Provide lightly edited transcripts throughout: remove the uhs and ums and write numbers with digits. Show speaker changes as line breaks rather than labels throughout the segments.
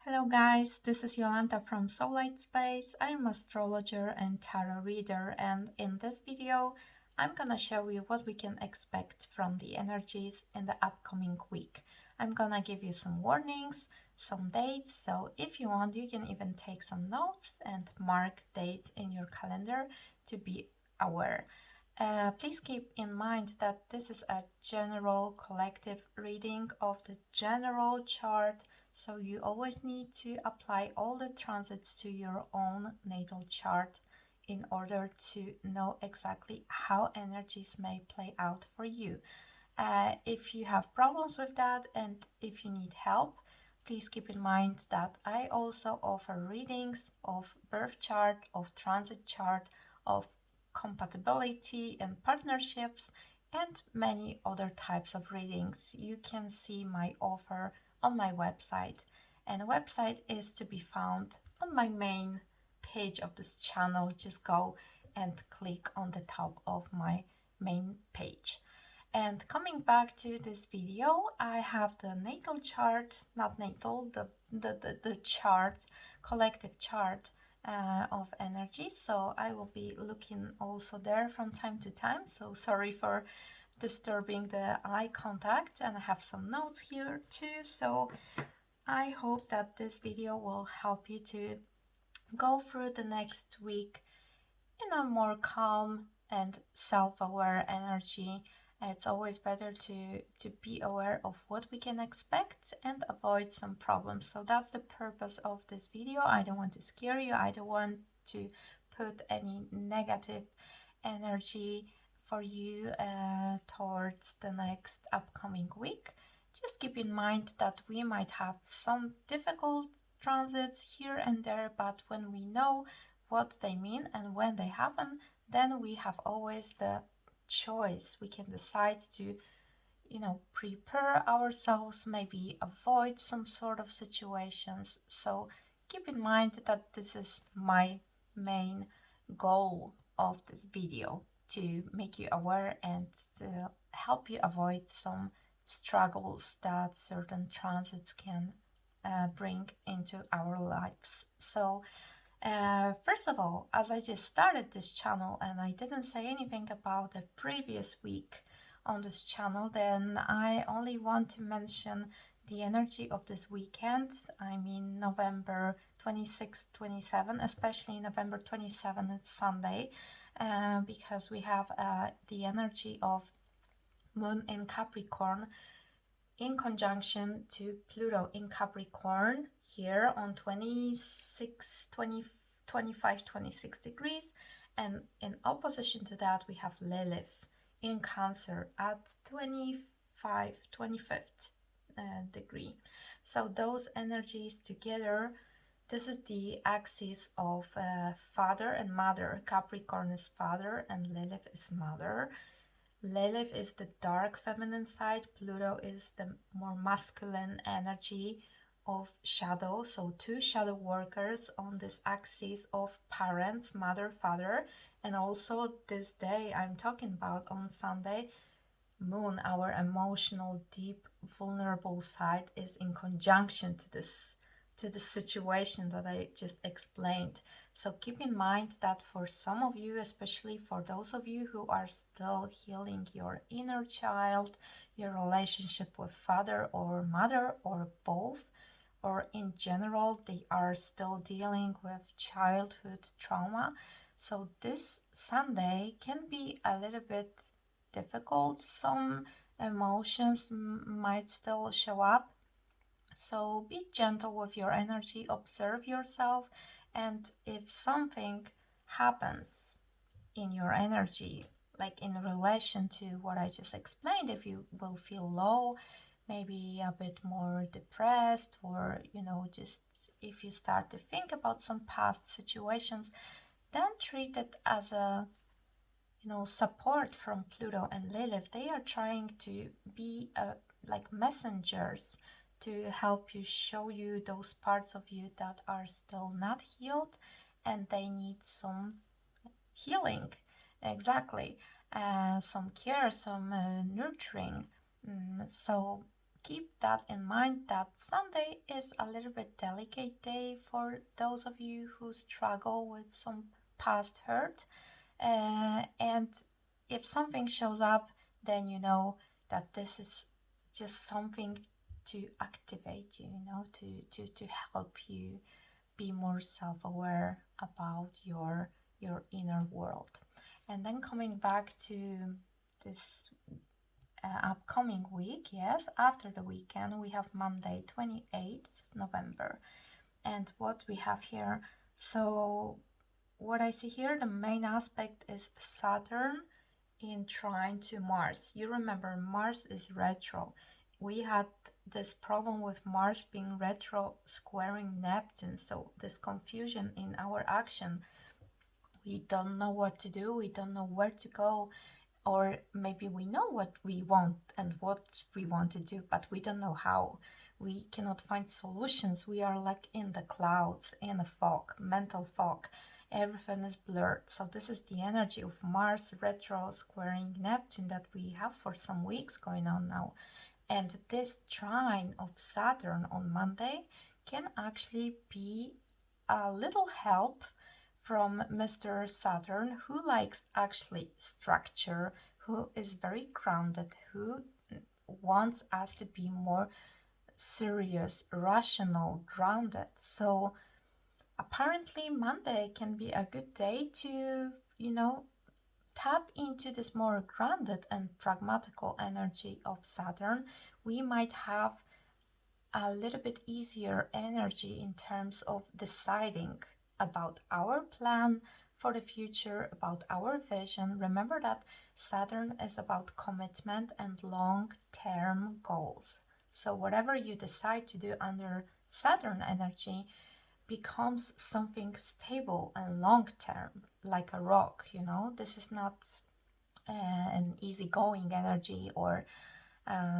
Hello guys, this is Yolanta from Soullight Space. I'm astrologer and tarot reader, and in this video I'm gonna show you what we can expect from the energies in the upcoming week. I'm gonna give you some warnings, some dates, so if you want you can even take some notes and mark dates in your calendar to be aware. Please keep in mind that this is a general collective reading of the general chart, so you always need to apply all the transits to your own natal chart in order to know exactly how energies may play out for you. If you have problems with that and if you need help, please keep in mind that I also offer readings of birth chart, of transit chart, of compatibility and partnerships, and many other types of readings. You can see my offer on my website, and the website is to be found on my main page of this channel. Just go and click on the top of my main page. And coming back to this video, I have the natal chart, not natal, the chart, collective chart of energy. So I will be looking also there from time to time. So sorry for disturbing the eye contact, and I have some notes here too. So I hope that this video will help you to go through the next week in a more calm and self-aware energy. It's always better to be aware of what we can expect and avoid some problems. So that's the purpose of this video. I don't want to scare you. I don't want to put any negative energy for you towards the next upcoming week. Just keep in mind that we might have some difficult transits here and there, but when we know what they mean and when they happen, then we have always the choice. We can decide to, prepare ourselves, maybe avoid some sort of situations. So keep in mind that this is my main goal of this video, to make you aware and to help you avoid some struggles that certain transits can bring into our lives. So first of all, as I just started this channel and I didn't say anything about the previous week on this channel, then I only want to mention the energy of this weekend. I mean November 26th, 27, especially November 27th, it's Sunday, because we have the energy of Moon in Capricorn in conjunction to Pluto in Capricorn here on 26, 20, 25, 26 degrees. And in opposition to that, we have Lilith in Cancer at 25, 25th degree. So those energies together, this is the axis of father and mother. Capricorn is father and Lilith is mother. Lilith is the dark feminine side. Pluto is the more masculine energy of shadow. So two shadow workers on this axis of parents, mother, father. And also this day I'm talking about on Sunday, Moon, our emotional, deep, vulnerable side, is in conjunction to the situation that I just explained. So keep in mind that for some of you, especially for those of you who are still healing your inner child, your relationship with father or mother or both, or in general, they are still dealing with childhood trauma. So this Sunday can be a little bit difficult. Some emotions might still show up. So be gentle with your energy, observe yourself, and if something happens in your energy, like in relation to what I just explained, if you will feel low, maybe a bit more depressed, or just if you start to think about some past situations, then treat it as a support from Pluto and Lilith. They are trying to be like messengers to help you, show you those parts of you that are still not healed and they need some healing. Exactly. Some care, some nurturing. So keep that in mind, that Sunday is a little bit delicate day for those of you who struggle with some past hurt. And if something shows up, then you know that this is just something to activate you, to help you be more self-aware about your inner world. And then coming back to this upcoming week, yes, after the weekend, we have Monday, 28th November. And what we have here, so what I see here, the main aspect is Saturn in trine to Mars. You remember Mars is retro. We had this problem with Mars being retro squaring Neptune, so this confusion in our action. We don't know what to do, we don't know where to go, or maybe we know what we want and what we want to do, but we don't know how. We cannot find solutions. We are like in the clouds, in a fog, mental fog. Everything is blurred. So this is the energy of Mars retro squaring Neptune that we have for some weeks going on now. And this trine of Saturn on Monday can actually be a little help from Mr. Saturn, who likes actually structure, who is very grounded, who wants us to be more serious, rational, grounded. So apparently Monday can be a good day to, tap into this more grounded and pragmatical energy of Saturn. We might have a little bit easier energy in terms of deciding about our plan for the future, about our vision. Remember that Saturn is about commitment and long-term goals. So whatever you decide to do under Saturn energy becomes something stable and long-term, like a rock, This is not an easygoing energy or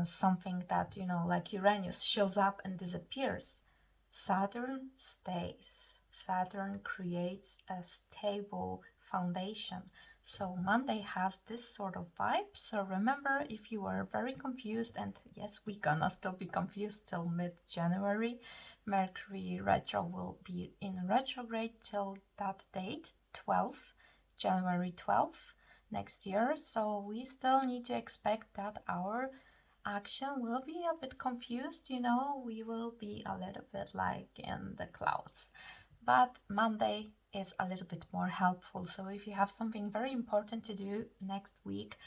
something that, like Uranus shows up and disappears. Saturn stays. Saturn creates a stable foundation. So Monday has this sort of vibe. So remember, if you are very confused, and yes, we're gonna still be confused till mid-January, Mercury retro will be in retrograde till that date, January 12th next year. So we still need to expect that our action will be a bit confused, we will be a little bit like in the clouds. But Monday is a little bit more helpful. So if you have something very important to do next week,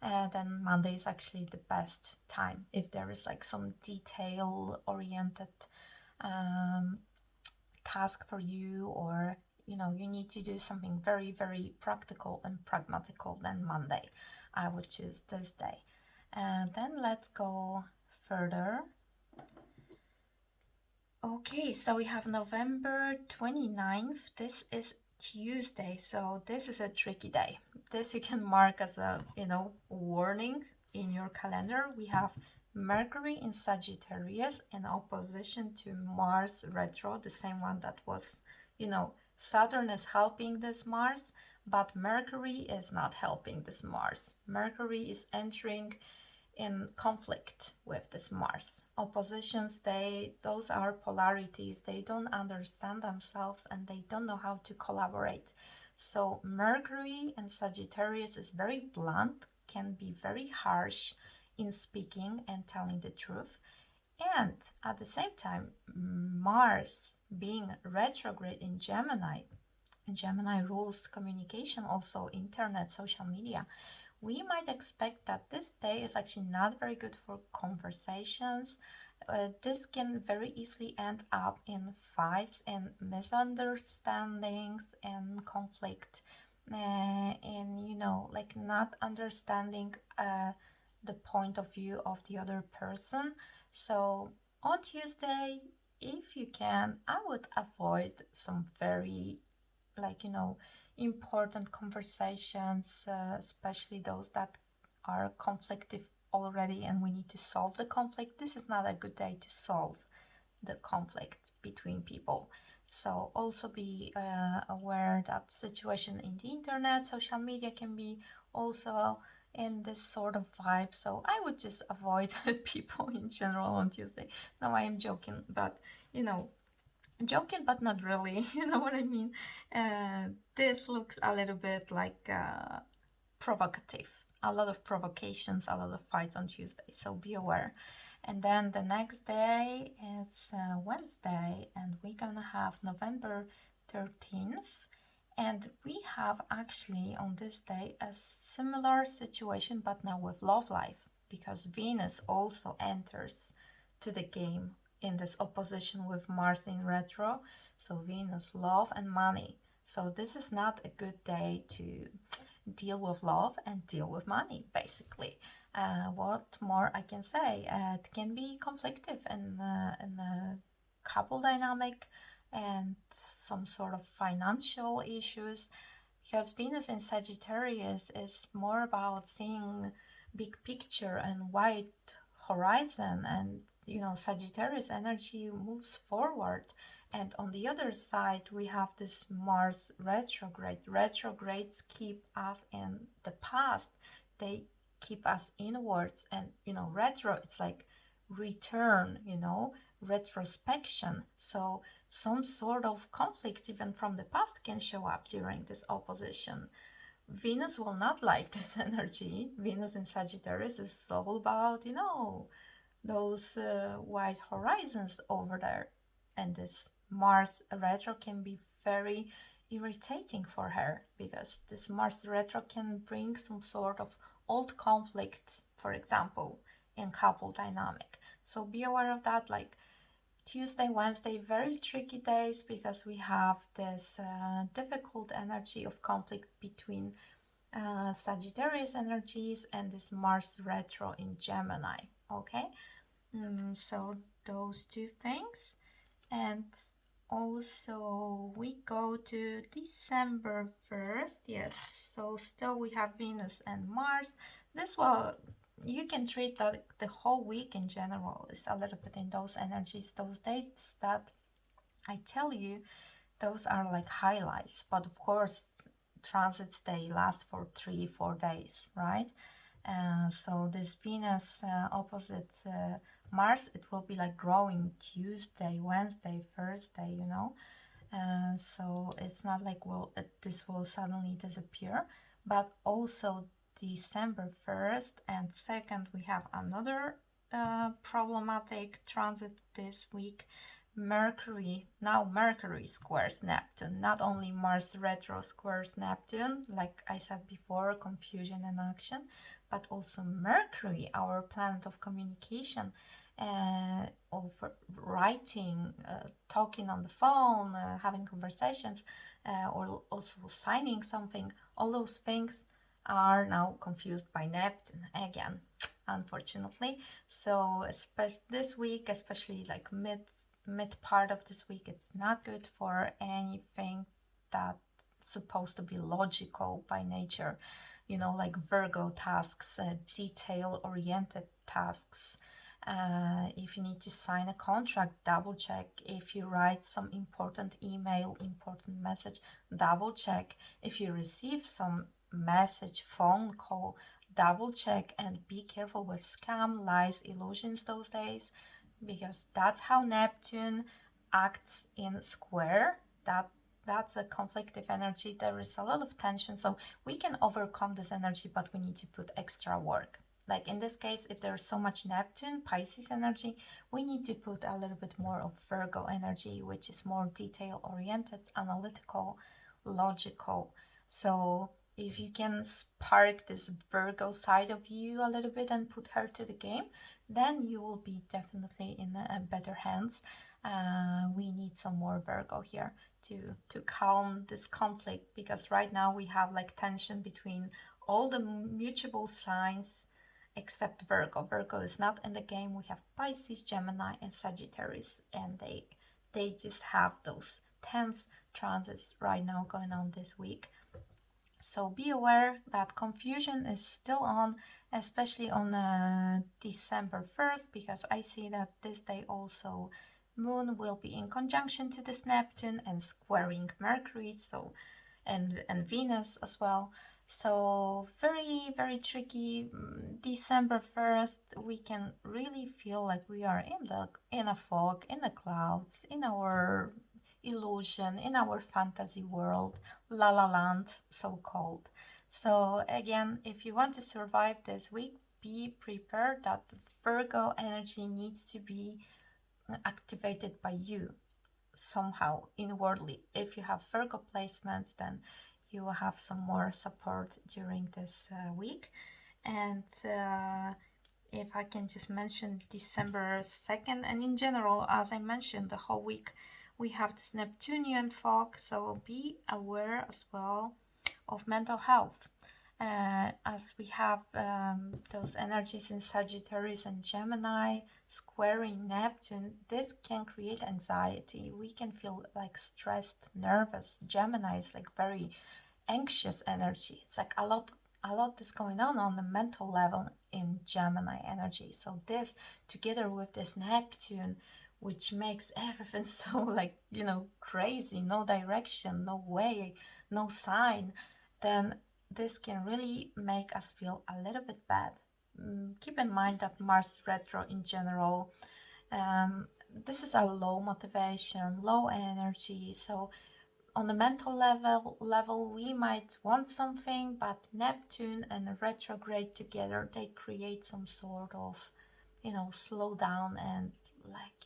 then Monday is actually the best time. If there is like some detail-oriented task for you, or you need to do something very, very practical and pragmatical, then Monday. I would choose this day. And then let's go further. Okay, so we have November 29th. This is Tuesday, so this is a tricky day. This you can mark as a, warning in your calendar. We have Mercury in Sagittarius in opposition to Mars retro, the same one that was, Saturn is helping this Mars, but Mercury is not helping this Mars. Mercury is entering in conflict with this Mars. Oppositions, those are polarities. They don't understand themselves and they don't know how to collaborate. So Mercury in Sagittarius is very blunt, can be very harsh in speaking and telling the truth. And at the same time, Mars being retrograde in Gemini, Gemini rules communication, also internet, social media. We might expect that this day is actually not very good for conversations. This can very easily end up in fights and misunderstandings and conflict, in like not understanding the point of view of the other person. So on Tuesday, if you can, I would avoid some very important conversations, especially those that are conflictive already and we need to solve the conflict. This is not a good day to solve the conflict between people. So also be aware that situation in the internet, social media can be also, in this sort of vibe. So I would just avoid people in general on Tuesday. No, I am joking, but you know, joking, but not really. You know what I mean? This looks a little bit like provocative. A lot of provocations, a lot of fights on Tuesday. So be aware. And then the next day is Wednesday, and we're gonna have November 13th. And we have actually on this day a similar situation, but now with love life, because Venus also enters to the game in this opposition with Mars in retro. So Venus, love and money. So this is not a good day to deal with love and deal with money, basically. What more I can say? It can be conflictive in the couple dynamic and some sort of financial issues, because Venus in Sagittarius is more about seeing big picture and wide horizon, and Sagittarius energy moves forward. And on the other side, we have this Mars retrograde. Retrogrades keep us in the past. They keep us inwards. And, retro, it's like return, retrospection. So some sort of conflict, even from the past, can show up during this opposition. Venus will not like this energy. Venus in Sagittarius is all about, those wide horizons over there. And this Mars retro can be very irritating for her, because this Mars retro can bring some sort of old conflict, for example, in couple dynamic. So be aware of that. Like Tuesday, Wednesday, very tricky days, because we have this difficult energy of conflict between Sagittarius energies and this Mars retro in Gemini. Okay, so those two things. And also we go to December 1st. Yes, so still we have Venus and Mars. This will, you can treat that the whole week in general is a little bit in those energies, those dates that I tell you, those are like highlights. But of course, transits, they last for 3-4 days, right? So this Venus opposite Mars, it will be like growing Tuesday, Wednesday, Thursday, so it's not like this will suddenly disappear. But also December 1st and 2nd, we have another problematic transit this week. Mercury squares Neptune. Not only Mars retro squares Neptune, like I said before, confusion and action, but also Mercury, our planet of communication, of writing, talking on the phone, having conversations, or also signing something. All those things are now confused by Neptune again, unfortunately. So this week, especially like mid part of this week, it's not good for anything that's supposed to be logical by nature, like Virgo tasks, detail-oriented tasks. If you need to sign a contract, double check. If you write some important email, important message, double check. If you receive some message, phone call, double check, and be careful with scam, lies, illusions those days, because that's how Neptune acts in square. That's a conflictive energy. There is a lot of tension, so we can overcome this energy, but we need to put extra work. Like in this case, if there's so much Neptune, Pisces energy, we need to put a little bit more of Virgo energy, which is more detail-oriented, analytical, logical. So if you can spark this Virgo side of you a little bit and put her to the game, then you will be definitely in better hands. We need some more Virgo here to calm this conflict, because right now we have like tension between all the mutable signs except Virgo. Virgo is not in the game. We have Pisces, Gemini, and Sagittarius, and they just have those tense transits right now going on this week. So be aware that confusion is still on, especially on December 1st, because I see that this day also Moon will be in conjunction to this Neptune and squaring Mercury, so and Venus as well. So very, very tricky. December 1st, we can really feel like we are in a fog, in the clouds, in our illusion, in our fantasy world, la la land, so called. So again, if you want to survive this week, be prepared that Virgo energy needs to be activated by you somehow inwardly. If you have Virgo placements, then you will have some more support during this week. And if I can just mention December 2nd, and in general, as I mentioned, the whole week we have this Neptunian fog, so be aware as well of mental health. As we have those energies in Sagittarius and Gemini squaring Neptune, this can create anxiety. We can feel like stressed, nervous. Gemini is like very anxious energy. It's like a lot is going on the mental level in Gemini energy. So this together with this Neptune, which makes everything so like, crazy, no direction, no way, no sign, then this can really make us feel a little bit bad. Keep in mind that Mars retro in general, this is a low motivation, low energy. So on the mental level, we might want something, but Neptune and retrograde together, they create some sort of, slow down and like,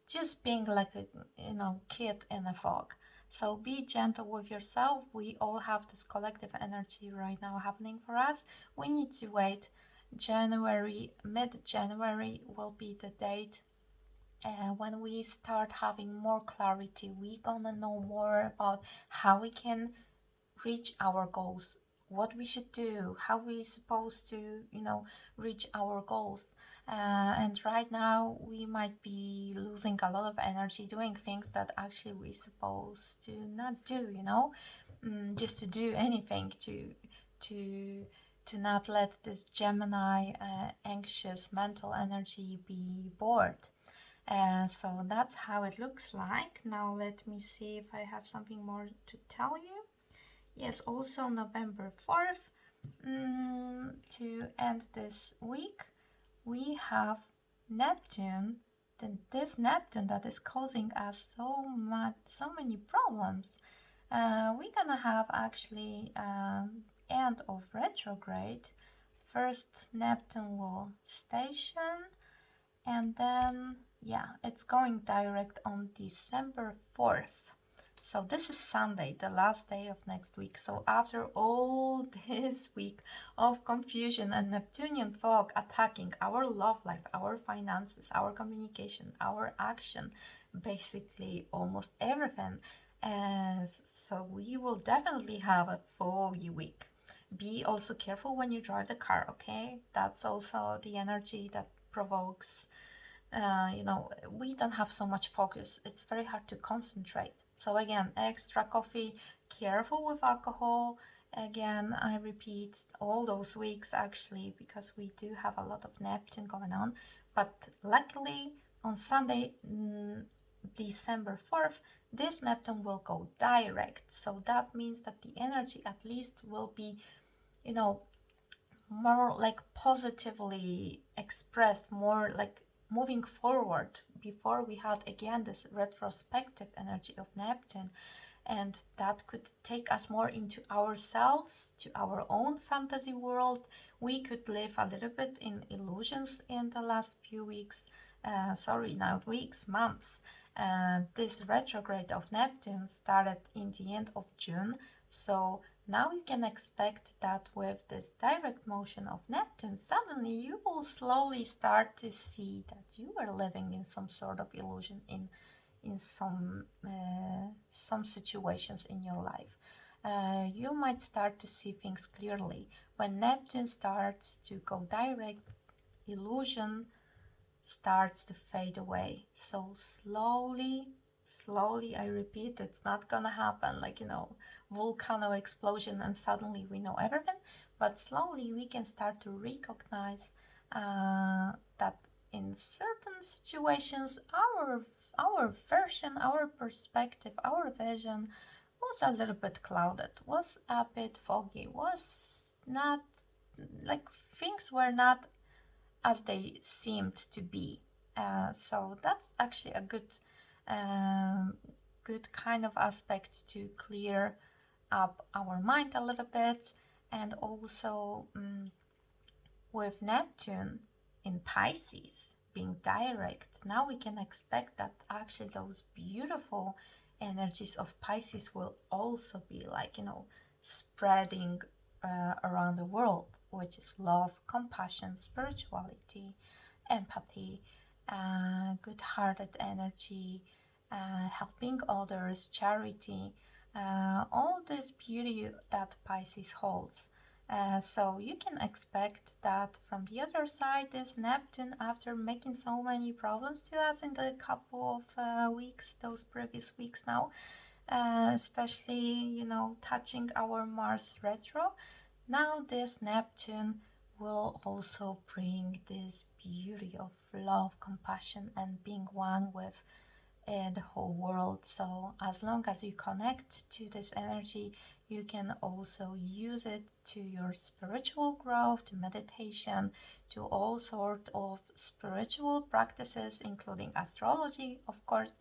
just being like a kid in a fog. So be gentle with yourself. We all have this collective energy right now happening for us. We need to wait. Mid-January will be the date when we start having more clarity. We gonna know more about how we can reach our goals, what we should do, how we supposed to reach our goals. And right now we might be losing a lot of energy doing things that actually we supposed to not do, just to do anything to to not let this Gemini anxious mental energy be bored. So that's how it looks like. Now let me see if I have something more to tell you. Yes, also November 4th, to end this week, we have Neptune. Then this Neptune that is causing us so many problems. We're gonna have actually end of retrograde. First Neptune will station, and then it's going direct on December 4th. So this is Sunday, the last day of next week. So after all this week of confusion and Neptunian fog attacking our love life, our finances, our communication, our action, basically almost everything, so we will definitely have a foggy week. Be also careful when you drive the car, okay? That's also the energy that provokes, we don't have so much focus. It's very hard to concentrate. So again, extra coffee, careful with alcohol. Again, I repeat all those weeks actually, because we do have a lot of Neptune going on. But luckily on Sunday, December 4th, this Neptune will go direct. So that means that the energy at least will be, more like positively expressed, more like moving forward. Before we had again this retrospective energy of Neptune, and that could take us more into ourselves, to our own fantasy world. We could live a little bit in illusions in the last few weeks, not weeks, months. This retrograde of Neptune started in the end of June, so now you can expect that with this direct motion of Neptune, suddenly you will slowly start to see that you are living in some sort of illusion in some situations in your life. You might start to see things clearly. When Neptune starts to go direct, illusion starts to fade away. So slowly, I repeat, it's not gonna happen like, volcano explosion and suddenly we know everything, but slowly we can start to recognize that in certain situations our version, our perspective, our vision was a little bit clouded, was a bit foggy, was not like things were not as they seemed to be. So that's actually a um, good kind of aspect to clear up our mind a little bit. And also with Neptune in Pisces being direct, now we can expect that actually those beautiful energies of Pisces will also be like, spreading around the world, which is love, compassion, spirituality, empathy, good-hearted energy, helping others, charity, all this beauty that Pisces holds. So you can expect that from the other side, this Neptune, after making so many problems to us in the couple of weeks, those previous weeks now, especially, touching our Mars retro, now this Neptune will also bring this beauty of love, compassion, and being one with the whole world. So as long as you connect to this energy, you can also use it to your spiritual growth, to meditation, to all sorts of spiritual practices, including astrology, of course,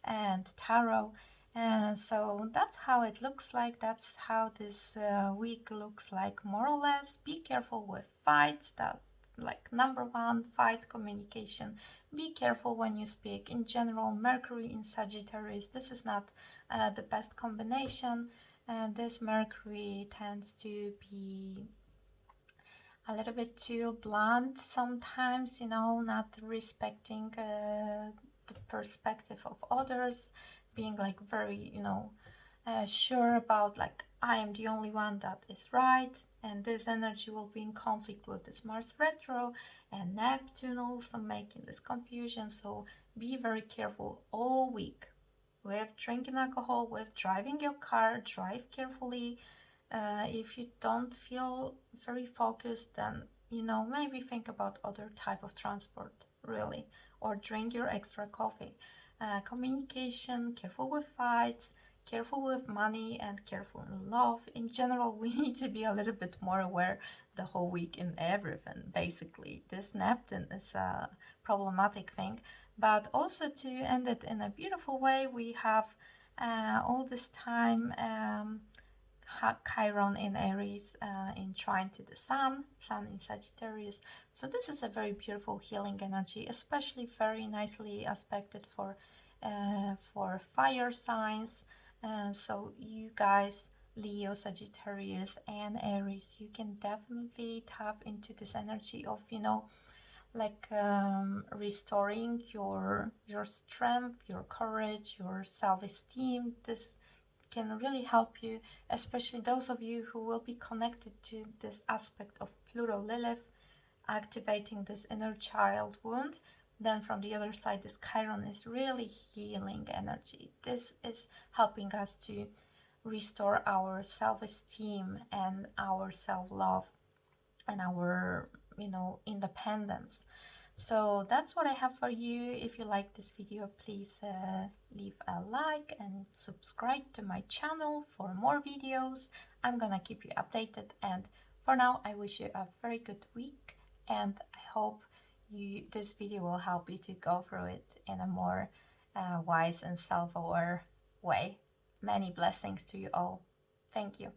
and tarot. And so that's how it looks like. That's how this week looks like, more or less. Be careful with fights. That, like, number one, fights, communication. Be careful when you speak. In general, Mercury in Sagittarius, this is not the best combination. This Mercury tends to be a little bit too blunt sometimes, not respecting the perspective of others, being like very, sure about, like, I am the only one that is right. And this energy will be in conflict with this Mars retro and Neptune also making this confusion. So be very careful all week with drinking alcohol, with driving your car. Drive carefully. If you don't feel very focused, then maybe think about other type of transport, really, or drink your extra coffee. Communication, careful with fights, careful with money, and careful in love. In general, we need to be a little bit more aware the whole week in everything. Basically, this Neptune is a problematic thing, but also to end it in a beautiful way, we have all this time Chiron in Aries in trine to the Sun in Sagittarius. So this is a very beautiful healing energy, especially very nicely aspected for fire signs. So you guys, Leo, Sagittarius, and Aries, you can definitely tap into this energy of, like restoring your strength, your courage, your self-esteem. This can really help you, especially those of you who will be connected to this aspect of Pluto Lilith, activating this inner child wound. Then from the other side, this Chiron is really healing energy. This is helping us to restore our self-esteem and our self-love and our, independence. So that's what I have for you. If you like this video, please leave a like and subscribe to my channel for more videos. I'm gonna keep you updated, and for now I wish you a very good week, and I hope this video will help you to go through it in a more wise and self-aware way. Many blessings to you all. Thank you.